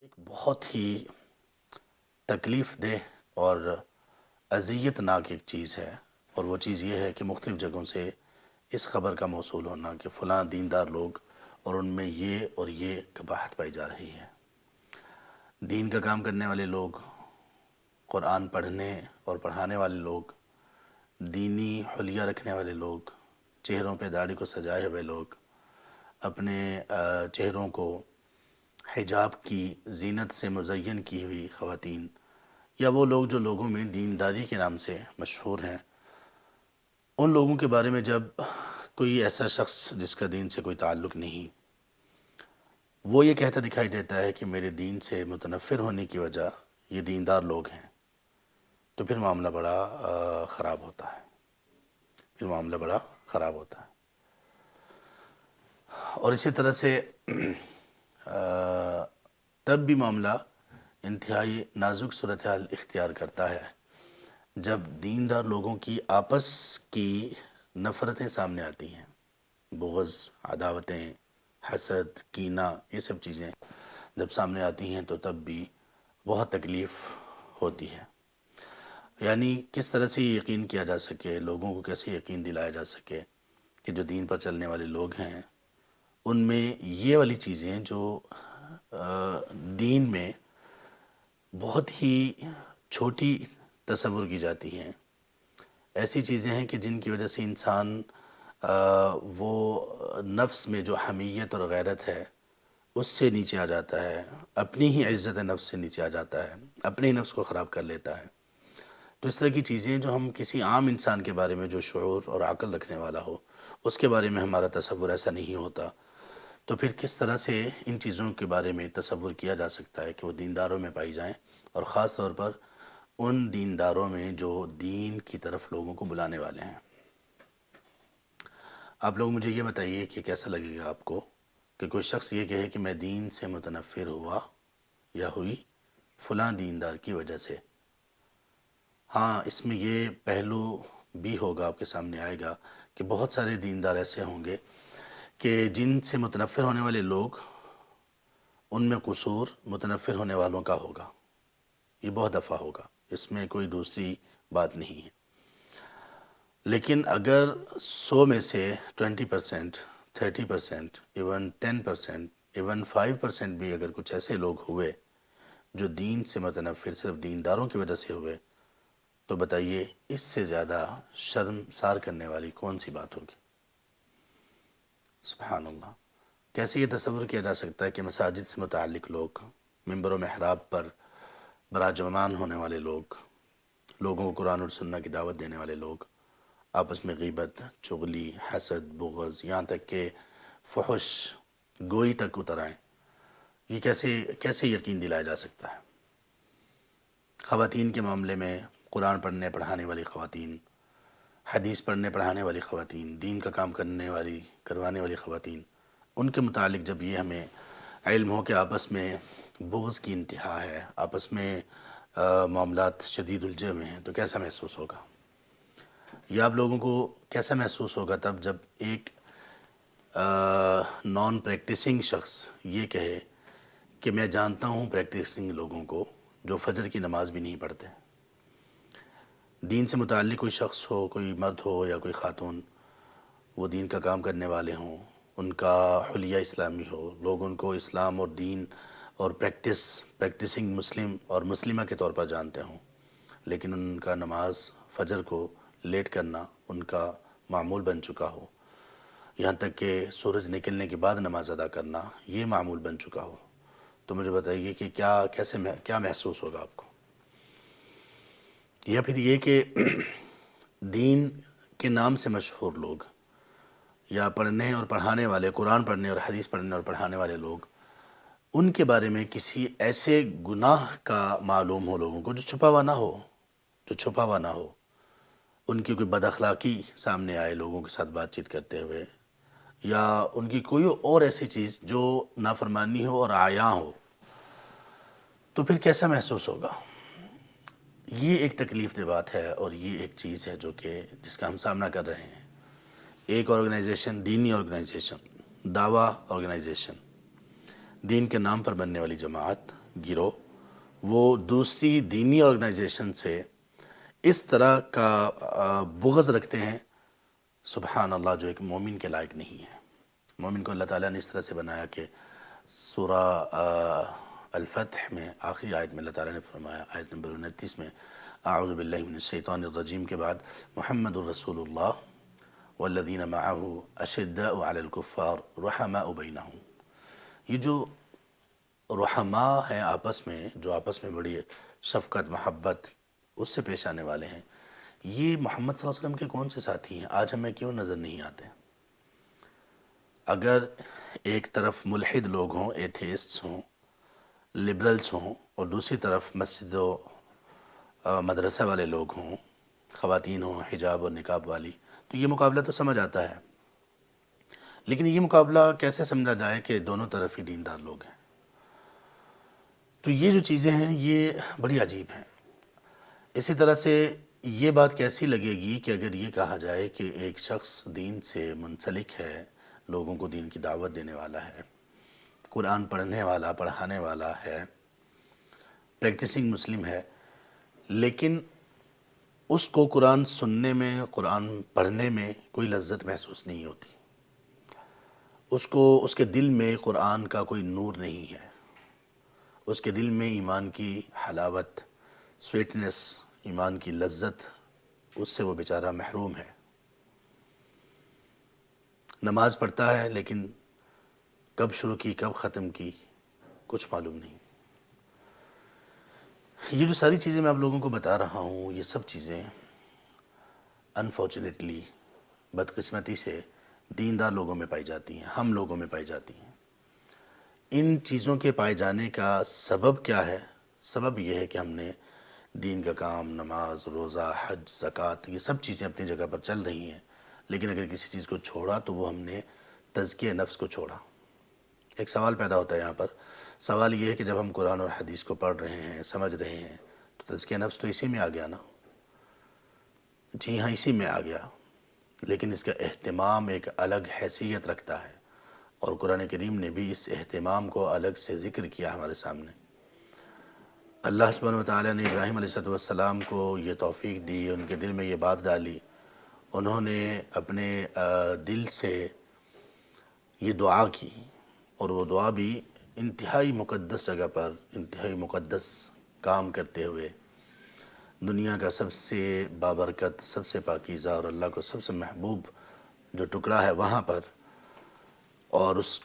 ایک بہت ہی تکلیف دہ اور اذیت ناک ایک چیز ہے، اور وہ چیز یہ ہے کہ مختلف جگہوں سے اس خبر کا موصول ہونا کہ فلاں دیندار لوگ اور ان میں یہ اور یہ قباحت پائی جا رہی ہے۔ دین کا کام کرنے والے لوگ، قرآن پڑھنے اور پڑھانے والے لوگ، دینی حلیہ رکھنے والے لوگ، چہروں پہ داڑھی کو سجائے ہوئے لوگ، اپنے چہروں کو حجاب کی زینت سے مزین کی ہوئی خواتین، یا وہ لوگ جو لوگوں میں دینداری کے نام سے مشہور ہیں، ان لوگوں کے بارے میں جب کوئی ایسا شخص جس کا دین سے کوئی تعلق نہیں، وہ یہ کہتا دکھائی دیتا ہے کہ میرے دین سے متنفر ہونے کی وجہ یہ دیندار لوگ ہیں، تو پھر معاملہ بڑا خراب ہوتا ہے، اور اسی طرح سے تب بھی معاملہ انتہائی نازک صورتحال اختیار کرتا ہے جب دیندار لوگوں کی آپس کی نفرتیں سامنے آتی ہیں، بغض، عداوتیں، حسد، کینہ، یہ سب چیزیں جب سامنے آتی ہیں تو تب بھی بہت تکلیف ہوتی ہے۔ یعنی کس طرح سے یہ یقین کیا جا سکے، لوگوں کو کیسے یقین دلایا جا سکے کہ جو دین پر چلنے والے لوگ ہیں ان میں یہ والی چیزیں جو دین میں بہت ہی چھوٹی تصور کی جاتی ہیں، ایسی چیزیں ہیں کہ جن کی وجہ سے انسان وہ نفس میں جو حمیت اور غیرت ہے اس سے نیچے آ جاتا ہے، اپنی ہی عزت نفس سے نیچے آ جاتا ہے، اپنے ہی نفس کو خراب کر لیتا ہے۔ تو اس طرح کی چیزیں جو ہم کسی عام انسان کے بارے میں جو شعور اور عقل رکھنے والا ہو اس کے بارے میں ہمارا تصور ایسا نہیں ہوتا، تو پھر کس طرح سے ان چیزوں کے بارے میں تصور کیا جا سکتا ہے کہ وہ دینداروں میں پائی جائیں، اور خاص طور پر ان دینداروں میں جو دین کی طرف لوگوں کو بلانے والے ہیں۔ آپ لوگ مجھے یہ بتائیے کہ کیسا لگے گا آپ کو کہ کوئی شخص یہ کہے کہ میں دین سے متنفر ہوا یا ہوئی فلاں دیندار کی وجہ سے۔ ہاں، اس میں یہ پہلو بھی ہوگا، آپ کے سامنے آئے گا کہ بہت سارے دیندار ایسے ہوں گے کہ جن سے متنفر ہونے والے لوگ، ان میں قصور متنفر ہونے والوں کا ہوگا، یہ بہت دفعہ ہوگا، اس میں کوئی دوسری بات نہیں ہے۔ لیکن اگر 100 میں سے 20%، 30%، ایون 10%، ایون 5% بھی اگر کچھ ایسے لوگ ہوئے جو دین سے متنفر صرف دینداروں کی وجہ سے ہوئے، تو بتائیے اس سے زیادہ شرمسار کرنے والی کون سی بات ہوگی؟ سبحان اللہ! کیسے یہ تصور کیا جا سکتا ہے کہ مساجد سے متعلق لوگ، منبر و محراب پر براجمان ہونے والے لوگ، لوگوں کو قرآن اور سنت کی دعوت دینے والے لوگ، آپس میں غیبت، چغلی، حسد، بغض، یہاں تک کہ فحش گوئی تک اتر آئیں، یہ کیسے یقین دلایا جا سکتا ہے؟ خواتین کے معاملے میں قرآن پڑھنے پڑھانے والی خواتین، حدیث پڑھنے پڑھانے والی خواتین، دین کا کام کروانے والی خواتین، ان کے متعلق جب یہ ہمیں علم ہو کہ آپس میں بغض کی انتہا ہے، آپس میں معاملات شدید الجھے ہوئے ہیں، تو کیسا محسوس ہوگا؟ یا آپ لوگوں کو کیسا محسوس ہوگا تب جب ایک نان پریکٹسنگ شخص یہ کہے کہ میں جانتا ہوں پریکٹسنگ لوگوں کو جو فجر کی نماز بھی نہیں پڑھتے، دین سے متعلق کوئی شخص ہو، کوئی مرد ہو یا کوئی خاتون، وہ دین کا کام کرنے والے ہوں، ان کا حلیہ اسلامی ہو، لوگ ان کو اسلام اور دین اور پریکٹسنگ مسلم اور مسلمہ کے طور پر جانتے ہوں، لیکن ان کا نماز فجر کو لیٹ کرنا ان کا معمول بن چکا ہو، یہاں تک کہ سورج نکلنے کے بعد نماز ادا کرنا یہ معمول بن چکا ہو، تو مجھے بتائیے کہ کیا محسوس ہوگا آپ کو؟ یا پھر یہ کہ دین کے نام سے مشہور لوگ یا پڑھنے اور پڑھانے والے، قرآن پڑھنے اور حدیث پڑھنے اور پڑھانے والے لوگ، ان کے بارے میں کسی ایسے گناہ کا معلوم ہو لوگوں کو جو چھپا ہوا نہ ہو، ان کی کوئی بد اخلاقی سامنے آئے لوگوں کے ساتھ بات چیت کرتے ہوئے، یا ان کی کوئی اور ایسی چیز جو نافرمانی ہو اور عیاں ہو، تو پھر کیسا محسوس ہوگا؟ یہ ایک تکلیف دہ بات ہے، اور یہ ایک چیز ہے جس کا ہم سامنا کر رہے ہیں۔ ایک آرگنائزیشن، دینی آرگنائزیشن، دعویٰ آرگنائزیشن، دین کے نام پر بننے والی جماعت، گروہ وہ دوسری دینی آرگنائزیشن سے اس طرح کا بغض رکھتے ہیں، سبحان اللہ، جو ایک مومن کے لائق نہیں ہے۔ مومن کو اللہ تعالیٰ نے اس طرح سے بنایا کہ سورہ الفتح میں آخری آیت میں اللہ تعالیٰ نے فرمایا، آیت نمبر 29 میں، اعوذ باللہ من الشیطان الرجیم کے بعد، محمد الرسول اللہ والذین معہ اشداء علی الکفار رحماء بینہم۔ یہ جو رحماء ہیں آپس میں، جو آپس میں بڑی شفقت محبت اس سے پیش آنے والے ہیں، یہ محمد صلی اللہ علیہ وسلم کے کون سے ساتھی ہیں؟ آج ہمیں کیوں نظر نہیں آتے؟ اگر ایک طرف ملحد لوگ ہوں، ایتھیسٹس ہوں، لبرلز ہوں، اور دوسری طرف مسجد و مدرسہ والے لوگ ہوں، خواتین ہوں حجاب اور نقاب والی، تو یہ مقابلہ تو سمجھ آتا ہے، لیکن یہ مقابلہ کیسے سمجھا جائے کہ دونوں طرف ہی دیندار لوگ ہیں؟ تو یہ جو چیزیں ہیں یہ بڑی عجیب ہیں۔ اسی طرح سے یہ بات کیسی لگے گی کہ اگر یہ کہا جائے کہ ایک شخص دین سے منسلک ہے، لوگوں کو دین کی دعوت دینے والا ہے، قرآن پڑھنے والا پڑھانے والا ہے، پریکٹسنگ مسلم ہے، لیکن اس کو قرآن سننے میں، قرآن پڑھنے میں کوئی لذت محسوس نہیں ہوتی، اس کے دل میں قرآن کا کوئی نور نہیں ہے، اس کے دل میں ایمان کی حلاوت، سویٹنس، ایمان کی لذت، اس سے وہ بیچارہ محروم ہے۔ نماز پڑھتا ہے لیکن کب شروع کی کب ختم کی کچھ معلوم نہیں۔ یہ جو ساری چیزیں میں آپ لوگوں کو بتا رہا ہوں، یہ سب چیزیں انفارچونیٹلی، بدقسمتی سے دیندار لوگوں میں پائی جاتی ہیں، ہم لوگوں میں پائی جاتی ہیں۔ ان چیزوں کے پائے جانے کا سبب کیا ہے؟ سبب یہ ہے کہ ہم نے دین کا کام، نماز، روزہ، حج، زکوٰۃ، یہ سب چیزیں اپنی جگہ پر چل رہی ہیں، لیکن اگر کسی چیز کو چھوڑا تو وہ ہم نے تزکیہ نفس کو چھوڑا۔ ایک سوال پیدا ہوتا ہے یہاں پر، سوال یہ ہے کہ جب ہم قرآن اور حدیث کو پڑھ رہے ہیں، سمجھ رہے ہیں، تو تزکیہ نفس تو اسی میں آ گیا نا؟ جی ہاں، اسی میں آ گیا، لیکن اس کا اہتمام ایک الگ حیثیت رکھتا ہے، اور قرآن کریم نے بھی اس اہتمام کو الگ سے ذکر کیا ہمارے سامنے۔ اللہ سبحانہ وتعالیٰ نے ابراہیم علیہ السلام کو یہ توفیق دی، ان کے دل میں یہ بات ڈالی، انہوں نے اپنے دل سے یہ دعا کی، اور وہ دعا بھی انتہائی مقدس جگہ پر، انتہائی مقدس کام کرتے ہوئے، دنیا کا سب سے بابرکت، سب سے پاکیزہ اور اللہ کو سب سے محبوب جو ٹکڑا ہے وہاں پر، اور اس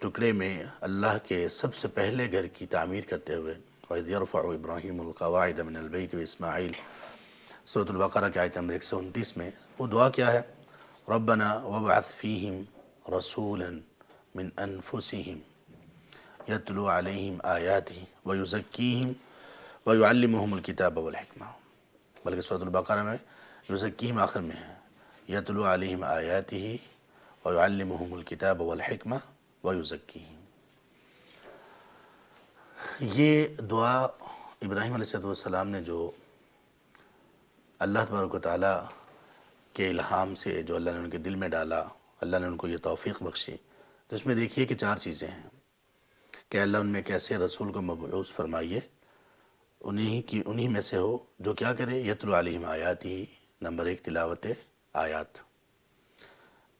ٹکڑے میں اللہ کے سب سے پہلے گھر کی تعمیر کرتے ہوئے، وَإِذْ يَرْفَعُ إِبْرَاهِيمُ الْقَوَاعِدَ مِنَ الْبَيْتِ وَإِسْمَاعِيلُ، سورۃ البقرہ کے آیت نمبر 129 میں وہ دعا کیا ہے؟ رَبَّنَا وَابْعَثْ فِيهِمْ رَسُولًا مِنْ أَنفُسِهِمْ يَتْلُو عَلَيْهِمْ آيَاتِهِ وَيُزَكِّيهِمْ وَيُعَلِّمُهُمُ الْكِتَابَ وَالْحِكْمَةَ، بلکہ سورۃ البقرہ میں یزکیہم آخر میں ہے، یتلو علیہم آیاتہ وَيُعَلِّمُهُمُ الْكِتَابَ وَالْحِكْمَةَ وَيُزَكِّيهِمْ۔ یہ دعا ابراہیم علیہ السلام نے جو اللہ تبارک و تعالیٰ کے الہام سے، جو اللہ نے ان کے دل میں ڈالا، اللہ نے ان کو یہ توفیق بخشی، تو اس میں دیکھیے کہ 4 چیزیں ہیں کہ اللہ ان میں کیسے رسول کو مبعوث فرمائیے، انہی میں سے ہو جو کیا کرے، یتلو علیہم آیاتہ، نمبر 1 تلاوت آیات،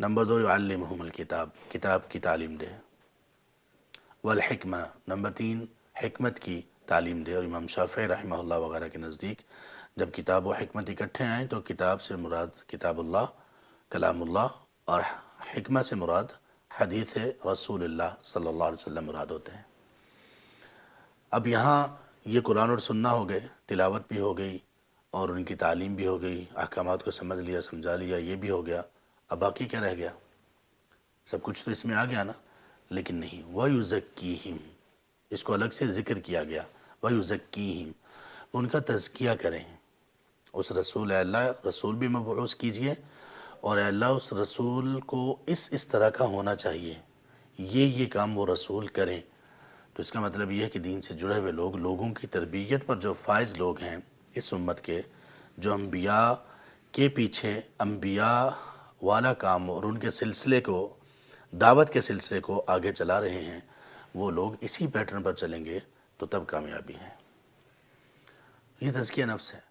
نمبر 2 یعلمہم الکتاب، کتاب کی تعلیم دے، والحکمہ، نمبر 3 حکمت کی تعلیم دے۔ اور امام شافعی رحمہ اللہ وغیرہ کے نزدیک جب کتاب و حکمت اکٹھے آئیں تو کتاب سے مراد کتاب اللہ، کلام اللہ، اور حکمہ سے مراد حدیث رسول اللہ صلی اللہ علیہ وسلم مراد ہوتے ہیں۔ اب یہاں یہ قرآن اور سننا ہو گئے، تلاوت بھی ہو گئی اور ان کی تعلیم بھی ہو گئی، احکامات کو سمجھ لیا، سمجھا لیا، یہ بھی ہو گیا، اب باقی کیا رہ گیا؟ سب کچھ تو اس میں آ گیا نا، لیکن نہیں، وَيُزَكِّيهِمْ، اس کو الگ سے ذکر کیا گیا، وَيُزَكِّيهِمْ، ان کا تزکیہ کریں۔ اس رسول، اے اللہ رسول بھی مبعوث کیجئے، اور اے اللہ اس رسول کو اس طرح کا ہونا چاہیے، یہ کام وہ رسول کریں۔ تو اس کا مطلب یہ ہے کہ دین سے جڑے ہوئے لوگ، لوگوں کی تربیت پر جو فائز لوگ ہیں اس امت کے، جو انبیاء کے پیچھے انبیاء والا کام اور ان کے سلسلے کو، دعوت کے سلسلے کو آگے چلا رہے ہیں، وہ لوگ اسی پیٹرن پر چلیں گے تو تب کامیابی ہے۔ یہ تزکیہ نفس ہے۔